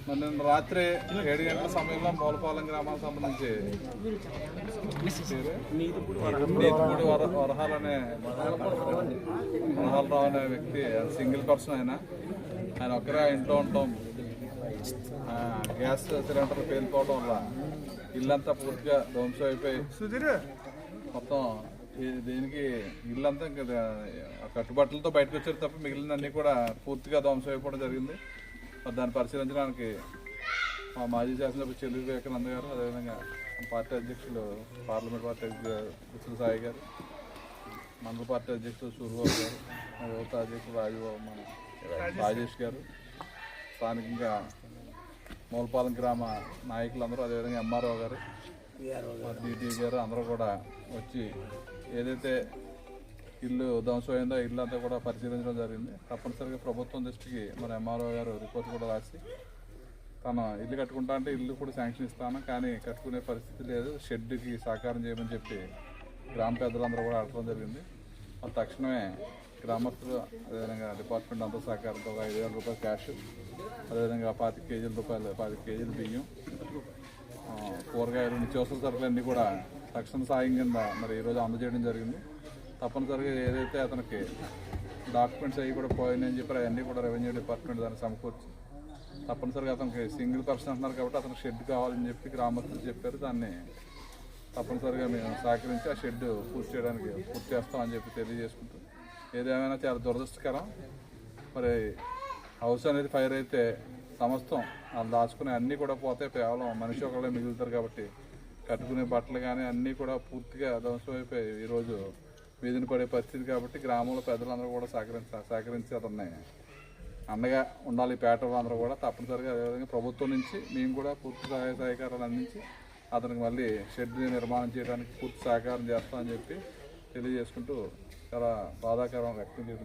నిన్న రాత్రి 7 గంటల సమయంలో మూలపాలెం గ్రామానికి సంబంధించి నీతిపూడి వరహాలనే వరహాలరావు అనే వ్యక్తి సింగిల్ పర్సన్ ఆయన ఒక్కరే ఇంట్లో ఉంటాం. గ్యాస్ సిలిండర్ పేలిపోవడం వల్ల ఇల్లంతా పూర్తిగా ధ్వంసం అయిపోయి మొత్తం దీనికి ఇల్లంతా ఇంకా కట్టుబట్టలతో బయటకు వచ్చారు తప్ప మిగిలినన్నీ కూడా పూర్తిగా ధ్వంసం అయిపోవడం జరిగింది. దాన్ని పరిశీలించడానికి మా మాజీ శాసనసభ్యులు చెల్లి వివేకానంద గారు, అదేవిధంగా పార్టీ అధ్యక్షులు పార్లమెంట్ పార్టీ అధ్యక్షులు సాయి గారు, మండల పార్టీ అధ్యక్షులు సూర్యబాబు గారు, యువత అధ్యక్షులు రాజేష్ గారు, స్థానికంగా మూలపాలెం గ్రామ నాయకులందరూ, అదేవిధంగా ఎంఆర్ఓ గారు, డిటి గారు అందరూ కూడా వచ్చి ఏదైతే ఇల్లు ధ్వంసమైందో ఇల్లు అంతా కూడా పరిశీలించడం జరిగింది. తప్పనిసరిగా ప్రభుత్వం దృష్టికి మన ఎంఆర్ఓ గారు రిపోర్ట్ కూడా రాసి తను ఇల్లు కట్టుకుంటా అంటే ఇల్లు కూడా శాంక్షన్ ఇస్తాను, కానీ కట్టుకునే పరిస్థితి లేదు, షెడ్కి సహకారం చేయమని చెప్పి గ్రామ పెద్దలందరూ కూడా అడగడం జరిగింది. తక్షణమే గ్రామస్తులు అదేవిధంగా డిపార్ట్మెంట్ అంతా సహకారంతో 5,000 రూపాయలు క్యాష్, అదేవిధంగా 25 కేజీలు బియ్యం, కూరగాయలు, నిత్యావసర సరుకులు అన్నీ కూడా తక్షణ సాయం కింద మరి ఈరోజు అందజేయడం జరిగింది. తప్పనిసరిగా ఏదైతే అతనికి డాక్యుమెంట్స్ అవి కూడా పోయినాయని చెప్పి అవన్నీ కూడా రెవెన్యూ డిపార్ట్మెంట్ దాన్ని సమకూర్చి తప్పనిసరిగా అతనికి సింగిల్ పర్సన్ అంటున్నారు కాబట్టి అతనికి షెడ్ కావాలని చెప్పి గ్రామస్తులు చెప్పారు. దాన్ని తప్పనిసరిగా మేము సహకరించి ఆ షెడ్ పూర్తి చేస్తామని చెప్పి తెలియజేసుకుంటూ, ఏదేమైనా చాలా దురదృష్టకరం. మరి హౌస్ అనేది ఫైర్ అయితే సమస్తం వాళ్ళు దాచుకునే అన్నీ కూడా పోతే కేవలం మనిషి ఒకళ్ళే మిగులుతారు కాబట్టి కట్టుకునే బట్టలు కానీ అన్నీ కూడా పూర్తిగా ధ్వంసం అయిపోయి ఈరోజు వీధిని పడే పరిస్థితి. కాబట్టి గ్రామంలో పెద్దలందరూ కూడా సహకరించి అతన్ని అండగా ఉండాలి. పేటలో అందరూ కూడా తప్పనిసరిగా అదేవిధంగా ప్రభుత్వం నుంచి మేము కూడా పూర్తి సహాయ సహకారాలు అందించి అతనికి మళ్ళీ షెడ్ నిర్మాణం చేయడానికి పూర్తి సహకారం చేస్తామని చెప్పి తెలియజేసుకుంటూ చాలా బాధాకరం వ్యక్తం చేస్తుంది.